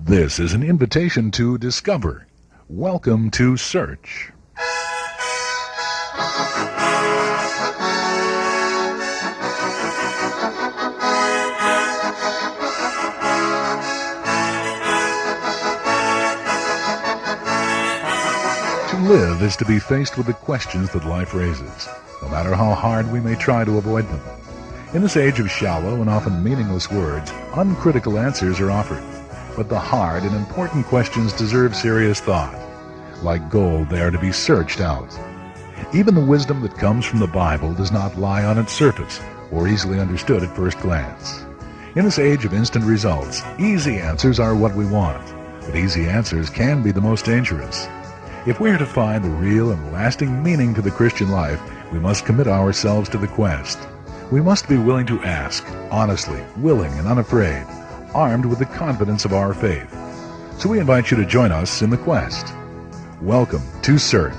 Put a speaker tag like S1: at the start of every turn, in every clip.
S1: This is an invitation to discover. Welcome to Search. To live is to be faced with the questions that life raises, no matter how hard we may try to avoid them. In this age of shallow and often meaningless words, uncritical answers are offered. But the hard and important questions deserve serious thought. Like gold, they are to be searched out. Even the wisdom that comes from the Bible does not lie on its surface or easily understood at first glance. In this age of instant results, easy answers are what we want, but easy answers can be the most dangerous. If we are to find the real and lasting meaning to the Christian life, we must commit ourselves to the quest. We must be willing to ask, honestly, willing and unafraid, armed with the confidence of our faith. So we invite you to join us in the quest. Welcome to Search.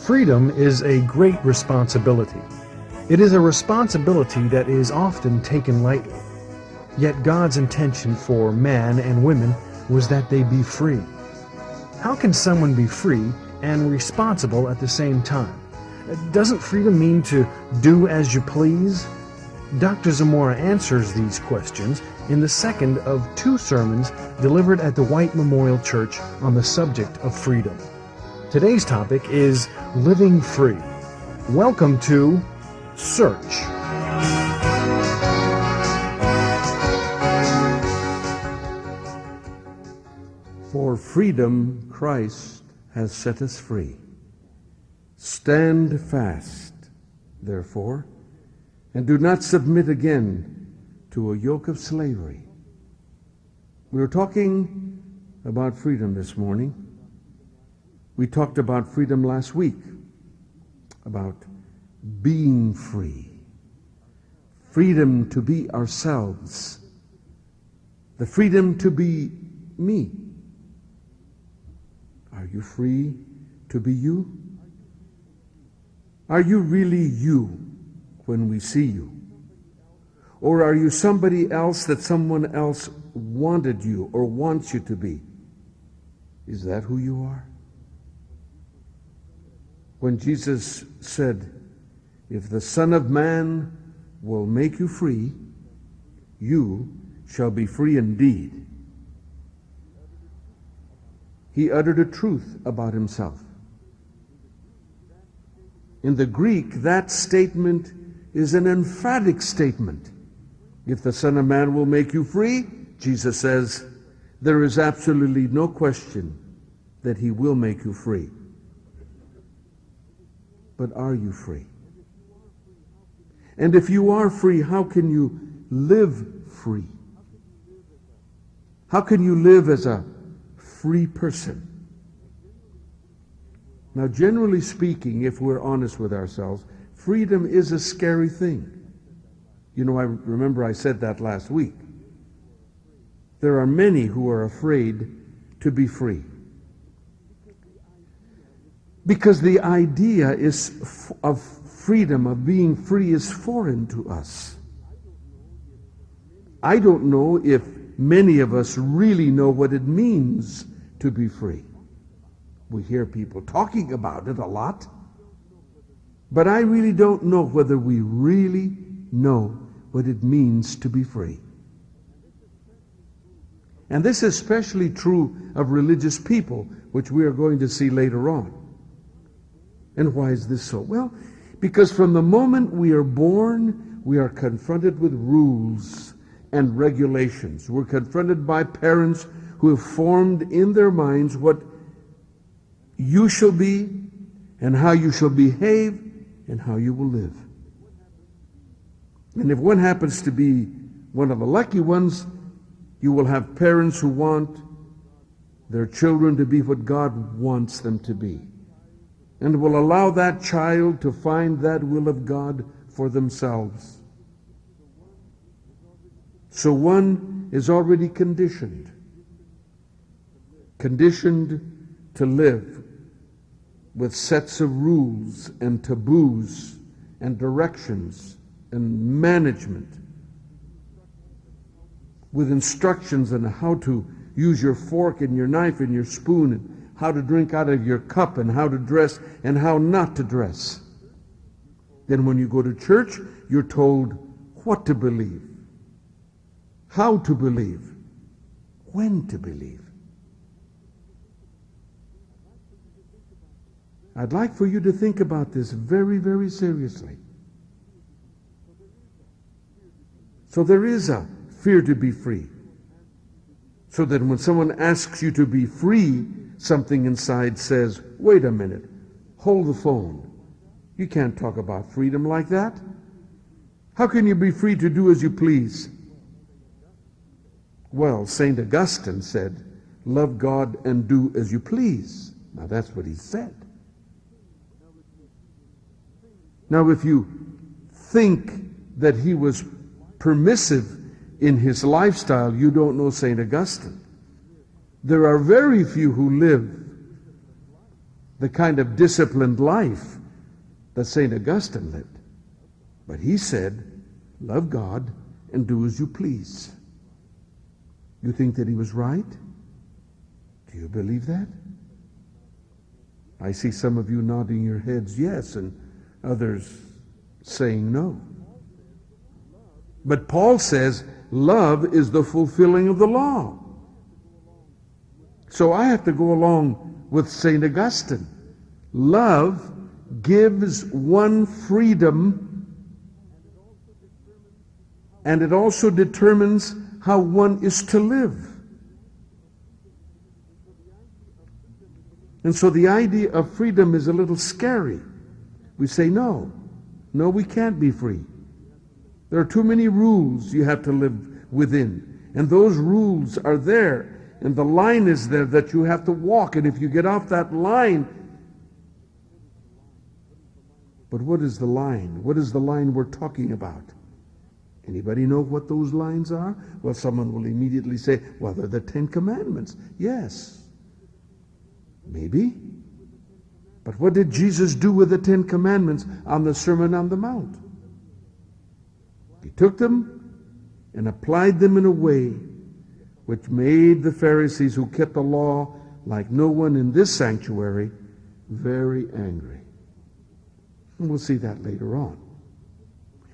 S2: Freedom is a great responsibility. It is a responsibility that is often taken lightly. Yet God's intention for man and women was that they be free. How can someone be free and responsible at the same time? Doesn't freedom mean to do as you please? Dr. Zamora answers these questions in the second of two sermons delivered at the White Memorial Church on the subject of freedom. Today's topic is living free. Welcome to Search.
S3: For freedom Christ has set us free. Stand fast, therefore, and do not submit again to a yoke of slavery. We were talking about freedom this morning. We talked about freedom last week, about being free. Freedom to be ourselves. The freedom to be me. Are you free to be you? Are you really you when we see you? Or are you somebody else that someone else wanted you or wants you to be? Is that who you are? When Jesus said, "If the Son of Man will make you free, you shall be free indeed," he uttered a truth about himself. In the Greek, that statement is an emphatic statement. If the Son of Man will make you free, Jesus says, there is absolutely no question that he will make you free. But are you free? And if you are free, how can you live free? How can you live as a free person? Now, generally speaking, if we're honest with ourselves, freedom is a scary thing. You know, I remember I said that last week. There are many who are afraid to be free. Because the idea of freedom, of being free, is foreign to us. I don't know if many of us really know what it means to be free. We hear people talking about it a lot, but I really don't know whether we really know what it means to be free. And this is especially true of religious people, which we are going to see later on. And why is this so? Well, because from the moment we are born, we are confronted with rules and regulations. We're confronted by parents who have formed in their minds what you shall be and how you shall behave and how you will live. And if one happens to be one of the lucky ones, you will have parents who want their children to be what God wants them to be, and will allow that child to find that will of God for themselves. So one is already conditioned to live with sets of rules and taboos and directions and management, with instructions on how to use your fork and your knife and your spoon, and how to drink out of your cup, and how to dress and how not to dress. Then when you go to church, you're told what to believe, how to believe, when to believe. I'd like for you to think about this very, very seriously. So there is a fear to be free. So that when someone asks you to be free, something inside says, wait a minute, hold the phone. You can't talk about freedom like that. How can you be free to do as you please? Well, St. Augustine said, love God and do as you please. Now that's what he said. Now if you think that he was permissive in his lifestyle, you don't know St. Augustine. There are very few who live the kind of disciplined life that St. Augustine lived. But he said, love God and do as you please. You think that he was right? Do you believe that? I see some of you nodding your heads yes, and others saying no. But Paul says love is the fulfilling of the law. So I have to go along with St. Augustine. Love gives one freedom, and it also determines how one is to live. And so the idea of freedom is a little scary. We say, no, we can't be free. There are too many rules you have to live within. And those rules are there. And the line is there that you have to walk. And if you get off that line... But what is the line? What is the line we're talking about? Anybody know what those lines are? Well, someone will immediately say, well, they're the 10 Commandments. Yes. Maybe. But what did Jesus do with the 10 Commandments on the Sermon on the Mount? He took them and applied them in a way which made the Pharisees, who kept the law like no one in this sanctuary, very angry. And we'll see that later on.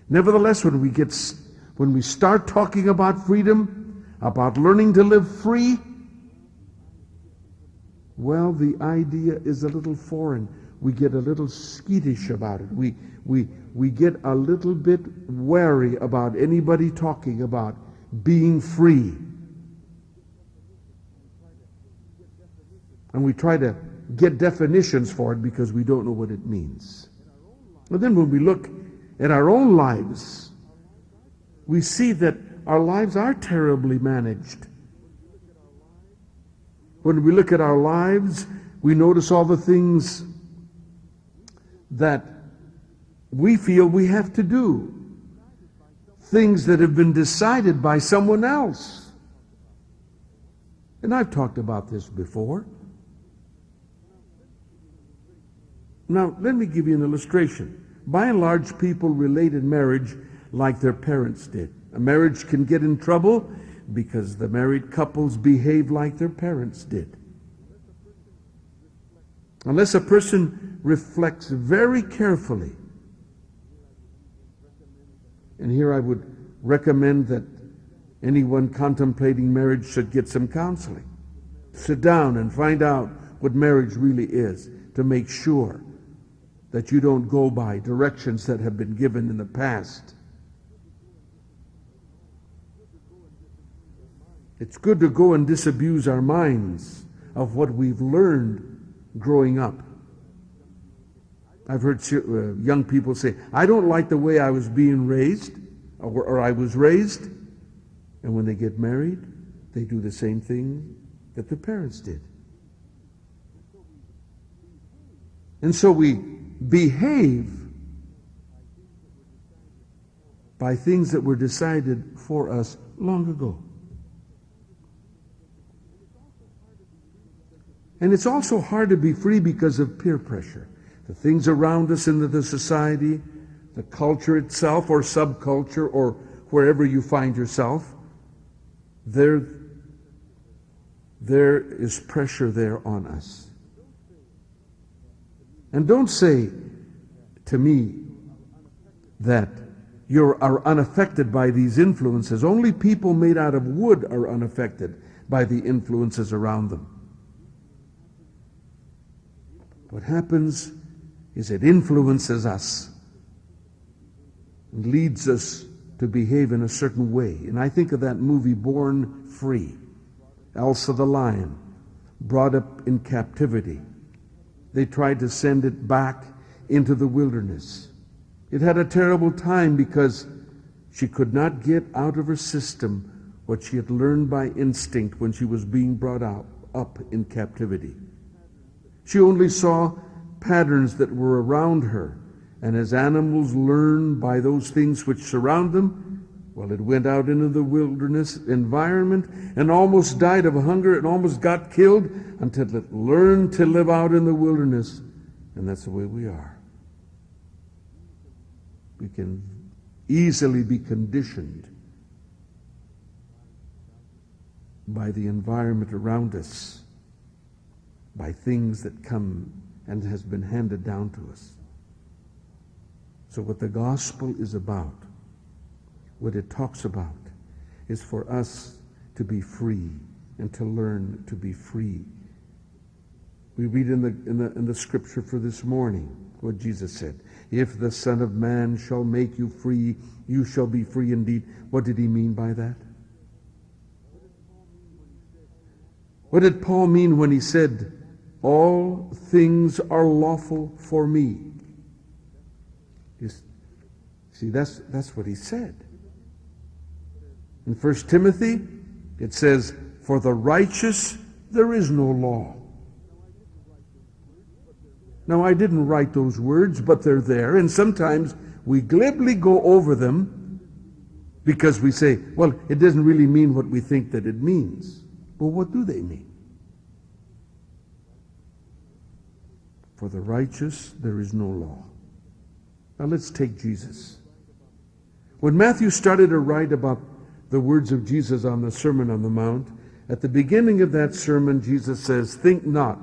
S3: Nevertheless, when we start talking about freedom, about learning to live free, well, the idea is a little foreign. We get a little skittish about it. We get a little bit wary about anybody talking about being free. And we try to get definitions for it because we don't know what it means. But then when we look at our own lives, we see that our lives are terribly managed. When we look at our lives, we notice all the things that we feel we have to do. Things that have been decided by someone else. And I've talked about this before. Now, let me give you an illustration. By and large, people relate in marriage like their parents did. A marriage can get in trouble because the married couples behave like their parents did. Unless a person reflects very carefully. And here I would recommend that anyone contemplating marriage should get some counseling. Sit down and find out what marriage really is, to make sure that you don't go by directions that have been given in the past. It's good to go and disabuse our minds of what we've learned growing up. I've heard young people say, I don't like the way I was being raised, or I was raised. And when they get married, they do the same thing that their parents did. And so we behave by things that were decided for us long ago. And it's also hard to be free because of peer pressure. The things around us in the society, the culture itself or subculture or wherever you find yourself, there is pressure there on us. And don't say to me that you are unaffected by these influences. Only people made out of wood are unaffected by the influences around them. What happens is it influences us and leads us to behave in a certain way. And I think of that movie, Born Free. Elsa the lion, brought up in captivity. They tried to send it back into the wilderness. It had a terrible time because she could not get out of her system what she had learned by instinct when she was being brought up in captivity. She only saw patterns that were around her, and as animals learn by those things which surround them, well, it went out into the wilderness environment and almost died of hunger and almost got killed until it learned to live out in the wilderness. And that's the way we are. We can easily be conditioned by the environment around us, by things that come and has been handed down to us. So what the gospel is about, what it talks about, is for us to be free and to learn to be free. We read in the scripture for this morning what Jesus said. If the Son of Man shall make you free, you shall be free indeed. What did he mean by that? What did Paul mean when he said, all things are lawful for me? See, that's what he said. In 1 Timothy, it says, for the righteous there is no law. Now, I didn't write those words, but they're there, and sometimes we glibly go over them because we say, well, it doesn't really mean what we think that it means. Well, what do they mean? For the righteous there is no law. Now let's take Jesus. When Matthew started to write about the words of Jesus on the Sermon on the Mount, at the beginning of that sermon, Jesus says, think not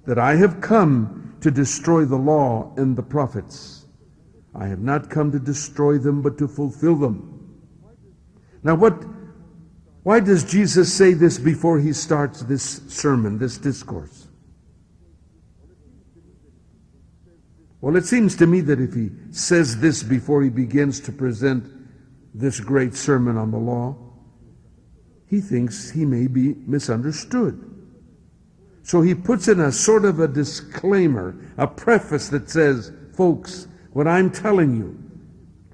S3: that I have come to destroy the law and the prophets. I have not come to destroy them, but to fulfill them. Now why does Jesus say this before he starts this sermon, this discourse? Well, it seems to me that if he says this before he begins to present this great sermon on the law, he thinks he may be misunderstood. So he puts in a sort of a disclaimer, a preface that says, folks, what I'm telling you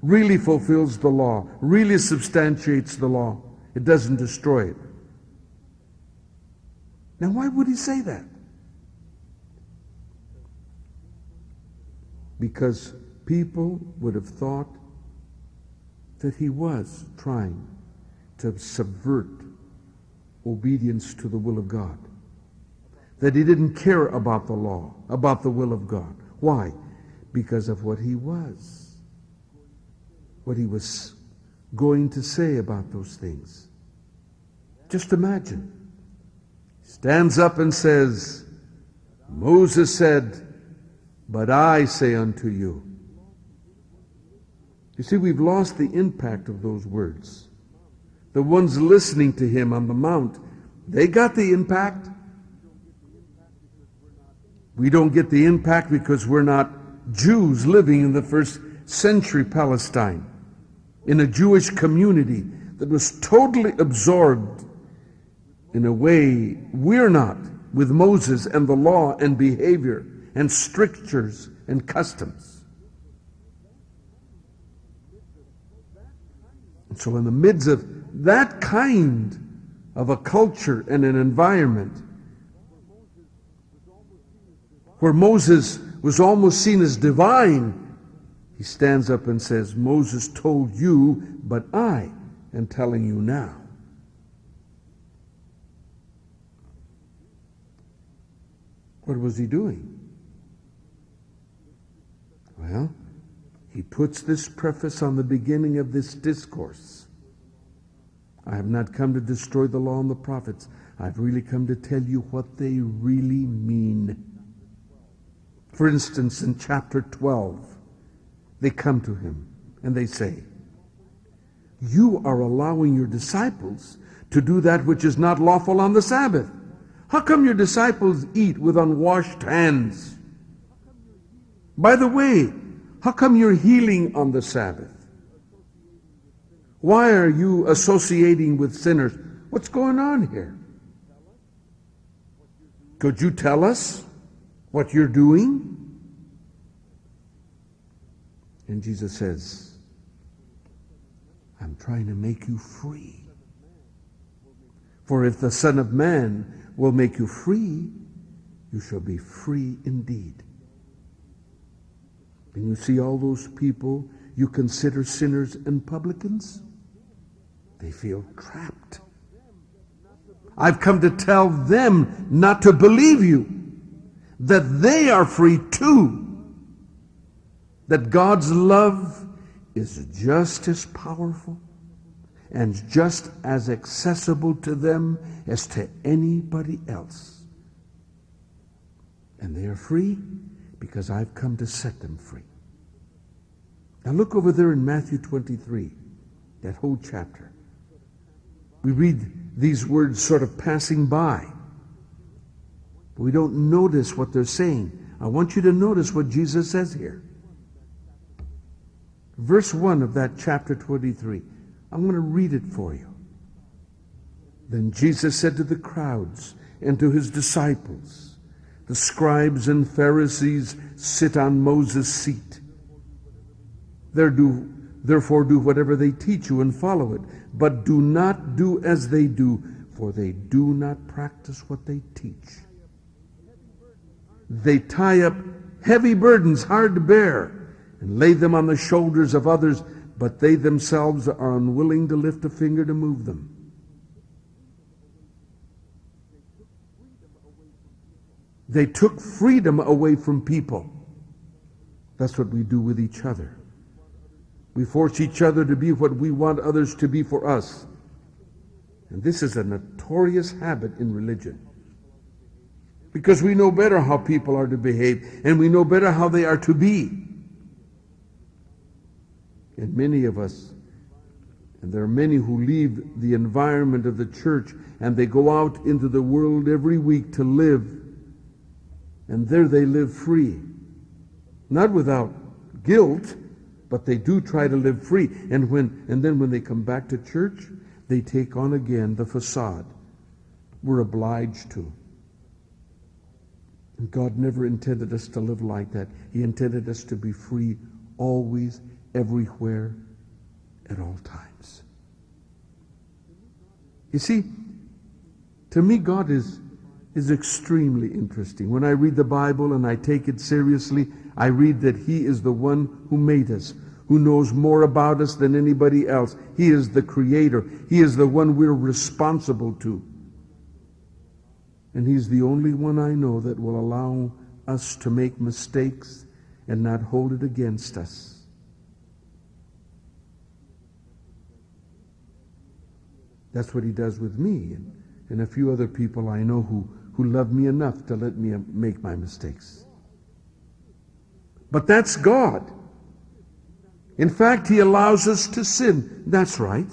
S3: really fulfills the law, really substantiates the law. It doesn't destroy it. Now, why would he say that? Because people would have thought that he was trying to subvert obedience to the will of God. That he didn't care about the law, about the will of God. Why? Because of what he was going to say about those things. Just imagine. He stands up and says, Moses said, but I say unto you. You see, we've lost the impact of those words. The ones listening to him on the Mount, they got the impact. We don't get the impact because we're not Jews living in the first century Palestine, in a Jewish community that was totally absorbed in a way we're not, with Moses and the law and behavior and strictures and customs. And so in the midst of that kind of a culture and an environment where Moses was almost seen as divine, he stands up and says, Moses told you, but I am telling you now. What was he doing? Well, he puts this preface on the beginning of this discourse. I have not come to destroy the law and the prophets. I've really come to tell you what they really mean. For instance, in chapter 12, they come to him and they say, "You are allowing your disciples to do that which is not lawful on the Sabbath. How come your disciples eat with unwashed hands? By the way, how come you're healing on the Sabbath? Why are you associating with sinners? What's going on here? Could you tell us what you're doing?" And Jesus says, "I'm trying to make you free. For if the Son of Man will make you free, you shall be free indeed." And you see all those people you consider sinners and publicans? They feel trapped. I've come to tell them not to believe you, that they are free too, that God's love is just as powerful and just as accessible to them as to anybody else. And they are free because I've come to set them free. Now look over there in Matthew 23, that whole chapter. We read these words sort of passing by. We don't notice what they're saying. I want you to notice what Jesus says here. Verse 1 of that chapter 23. I'm going to read it for you. "Then Jesus said to the crowds and to his disciples, 'The scribes and Pharisees sit on Moses' seat. Therefore do whatever they teach you and follow it. But do not do as they do, for they do not practice what they teach. They tie up heavy burdens hard to bear and lay them on the shoulders of others, but they themselves are unwilling to lift a finger to move them. They took freedom away from people. That's what we do with each other. We force each other to be what we want others to be for us. And this is a notorious habit in religion. Because we know better how people are to behave, and we know better how they are to be. And many of us, and there are many who leave the environment of the church, and they go out into the world every week to live, and there they live free. Not without guilt, but they do try to live free. And then when they come back to church, they take on again the facade. We're obliged to. And God never intended us to live like that. He intended us to be free always, everywhere, at all times. You see, to me, God is extremely interesting. When I read the Bible and I take it seriously, I read that He is the one who made us, who knows more about us than anybody else. He is the Creator. He is the one we're responsible to. And He's the only one I know that will allow us to make mistakes and not hold it against us. That's what He does with me and a few other people I know who love me enough to let me make my mistakes. But that's God. In fact, He allows us to sin. That's right.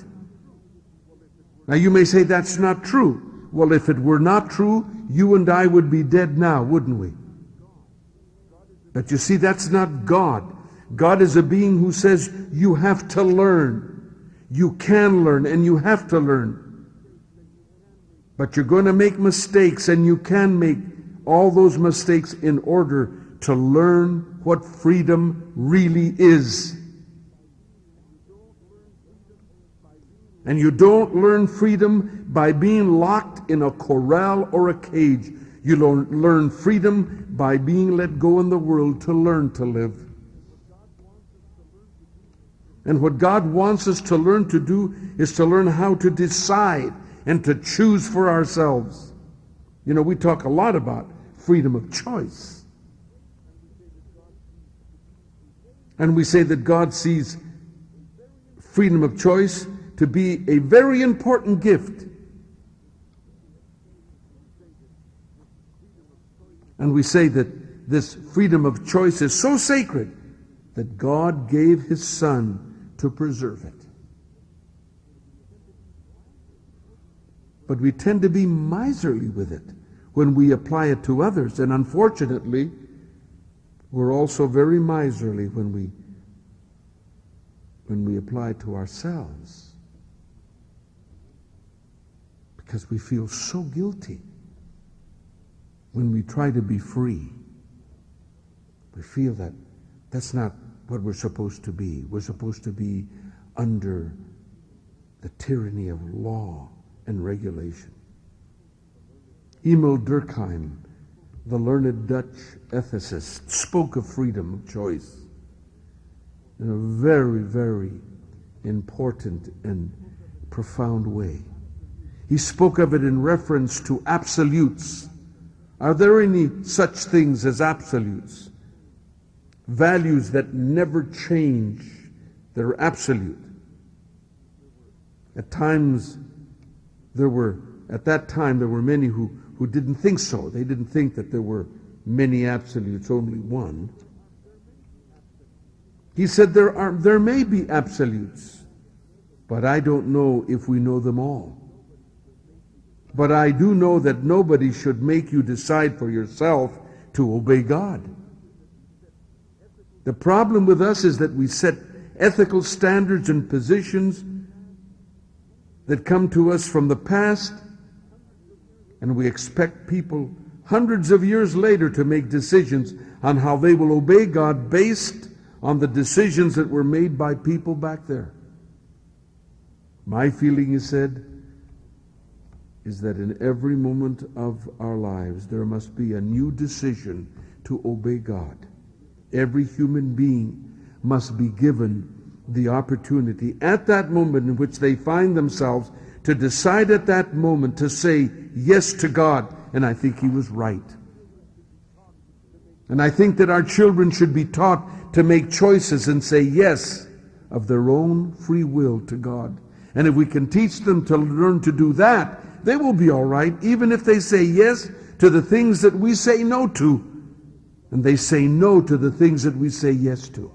S3: Now you may say that's not true. Well, if it were not true, you and I would be dead now, wouldn't we? But you see, that's not God. God is a being who says you have to learn. You can learn and you have to learn. But you're going to make mistakes, and you can make all those mistakes in order to learn what freedom really is. And you don't learn freedom by being locked in a corral or a cage. You learn freedom by being let go in the world to learn to live. And what God wants us to learn to do is to learn how to decide and to choose for ourselves. You know, we talk a lot about freedom of choice. And we say that God sees freedom of choice to be a very important gift. And we say that this freedom of choice is so sacred that God gave His Son to preserve it. But we tend to be miserly with it when we apply it to others. And unfortunately, we're also very miserly when we apply it to ourselves, because we feel so guilty when we try to be free. We feel that that's not what we're supposed to be. We're supposed to be under the tyranny of law and regulation. Emil Durkheim, the learned Dutch ethicist, spoke of freedom of choice in a very, very important and profound way. He spoke of it in reference to absolutes. Are there any such things as absolutes? Values that never change, that are absolute. At that time there were many who didn't think so. They didn't think that there were many absolutes, only one. He said there may be absolutes, but I don't know if we know them all. But I do know that nobody should make you decide for yourself to obey God. The problem with us is that we set ethical standards and positions that come to us from the past, and we expect people hundreds of years later to make decisions on how they will obey God based on the decisions that were made by people back there. My feeling, he said, is that in every moment of our lives there must be a new decision to obey God. Every human being must be given the opportunity at that moment in which they find themselves to decide at that moment to say yes to God. And I think he was right. And I think that our children should be taught to make choices and say yes of their own free will to God. And if we can teach them to learn to do that, they will be all right, even if they say yes to the things that we say no to, and they say no to the things that we say yes to.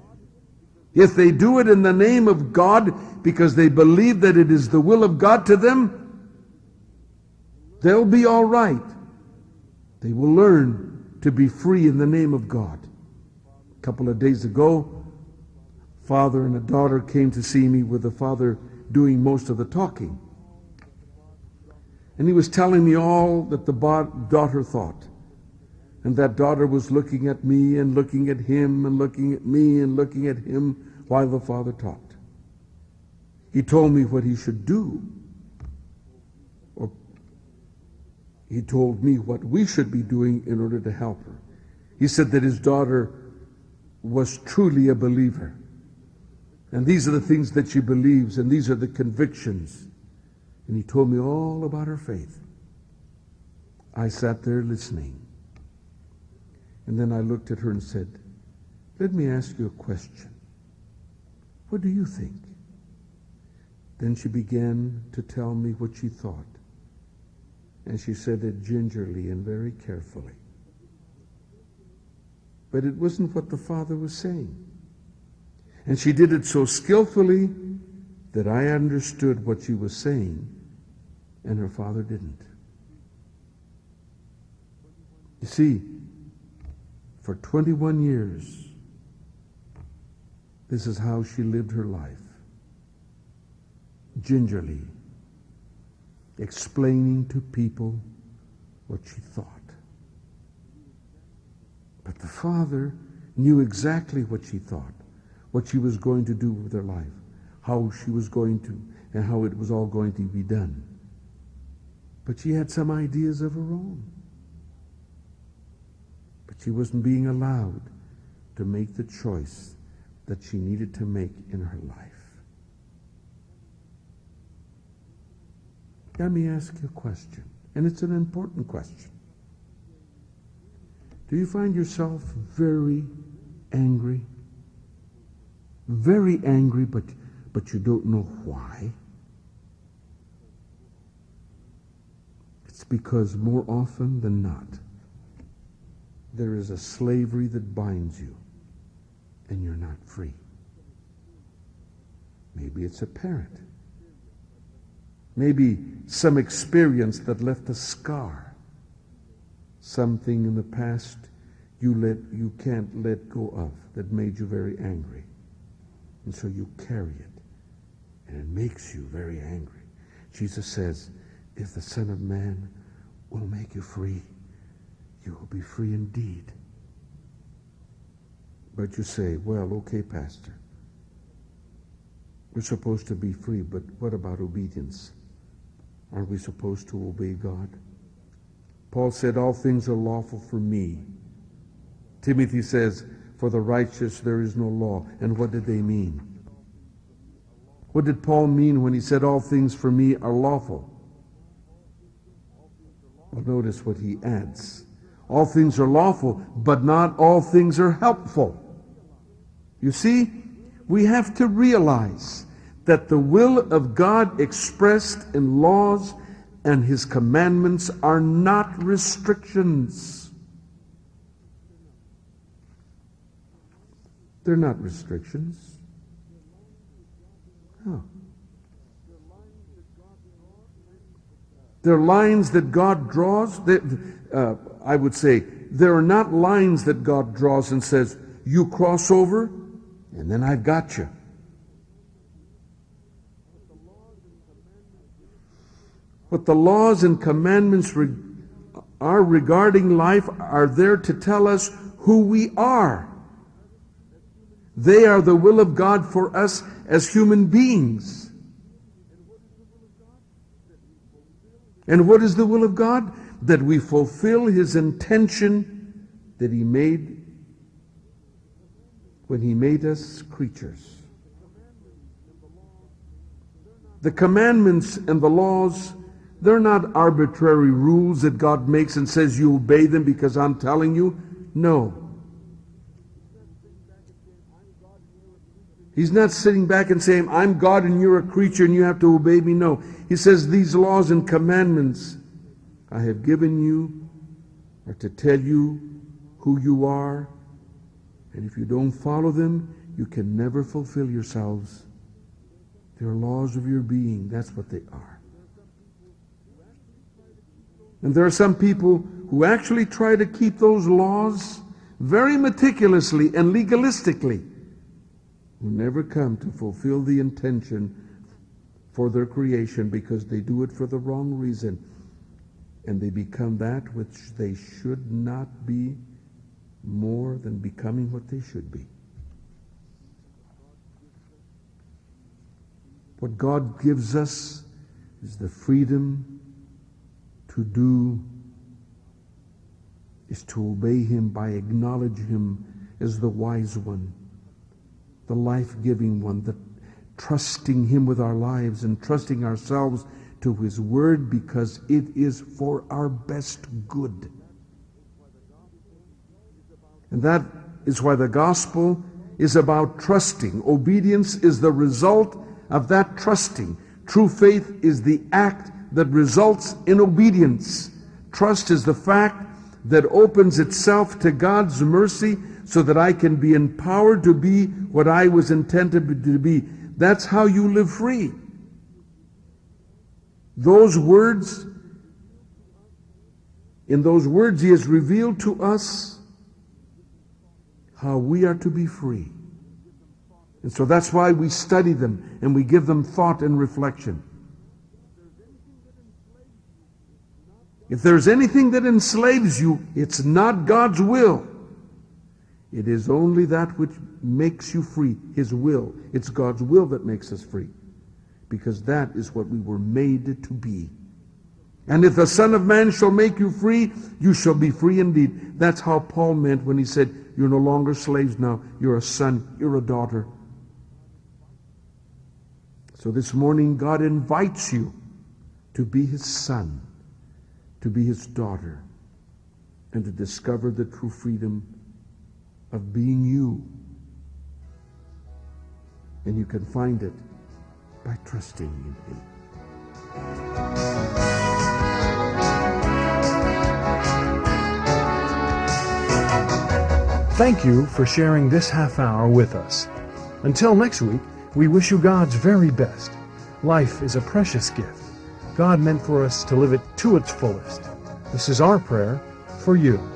S3: If they do it in the name of God because they believe that it is the will of God to them, they'll be all right. They will learn to be free in the name of God. A couple of days ago, a father and a daughter came to see me, with the father doing most of the talking. And he was telling me all that the daughter thought. And that daughter was looking at me and looking at him and looking at me and looking at him while the father talked. He told me what he should do. Or he told me what we should be doing in order to help her. He said that his daughter was truly a believer. And these are the things that she believes, and these are the convictions. And he told me all about her faith. I sat there listening. And then I looked at her and said, "Let me ask you a question. What do you think?" Then she began to tell me what she thought. And she said it gingerly and very carefully. But it wasn't what the father was saying. And she did it so skillfully that I understood what she was saying, and her father didn't. You see, for 21 years, this is how she lived her life. Gingerly, explaining to people what she thought. But the father knew exactly what she thought, what she was going to do with her life, how she was going to, and how it was all going to be done. But she had some ideas of her own. But she wasn't being allowed to make the choice that she needed to make in her life. Let me ask you a question, and it's an important question. Do you find yourself very angry? Very angry, but you don't know why? It's because more often than not, there is a slavery that binds you, and you're not free. Maybe it's a parent. Maybe some experience that left a scar. Something in the past you can't let go of that made you very angry. And so you carry it, and it makes you very angry. Jesus says, if the Son of Man will make you free, you will be free indeed. But you say, well, okay, Pastor, we're supposed to be free, but what about obedience? Aren't we supposed to obey God? Paul said, all things are lawful for me. Timothy says, for the righteous there is no law. And what did they mean? What did Paul mean when he said, all things for me are lawful? Well, notice what he adds. All things are lawful, but not all things are helpful. You see, we have to realize that the will of God expressed in laws and His commandments are not restrictions. They're not restrictions. No. They're lines that God draws. I would say, there are not lines that God draws and says, you cross over, and then I've got you. What the laws and commandments are regarding life are there to tell us who we are. They are the will of God for us as human beings. And what is the will of God? That we fulfill His intention that He made when He made us creatures. The commandments and the laws, they're not arbitrary rules that God makes and says you obey them because I'm telling you. No. He's not sitting back and saying, I'm God and you're a creature and you have to obey me. No. He says these laws and commandments I have given you are to tell you who you are. And if you don't follow them, you can never fulfill yourselves. They're laws of your being. That's what they are. And there are some people who actually try to keep those laws very meticulously and legalistically, who never come to fulfill the intention for their creation because they do it for the wrong reason. And they become that which they should not be, more than becoming what they should be. What God gives us is the freedom to do, is to obey Him by acknowledging Him as the wise one, the life-giving one, the trusting Him with our lives and trusting ourselves to His Word because it is for our best good. And that is why the gospel is about trusting. Obedience is the result of that trusting. True faith is the act that results in obedience. Trust is the fact that opens itself to God's mercy so that I can be empowered to be what I was intended to be. That's how you live free. Those words, in those words He has revealed to us how we are to be free. And so that's why we study them and we give them thought and reflection. If there's anything that enslaves you, it's not God's will. It is only that which makes you free, His will. It's God's will that makes us free, because that is what we were made to be. And if the Son of Man shall make you free, you shall be free indeed. That's how Paul meant when he said, you're no longer slaves now. You're a son. You're a daughter. So this morning, God invites you to be His son, to be His daughter. and to discover the true freedom of being you. And you can find it by trusting in Him.
S2: Thank you for sharing this half hour with us. Until next week, we wish you God's very best. Life is a precious gift. God meant for us to live it to its fullest. This is our prayer for you.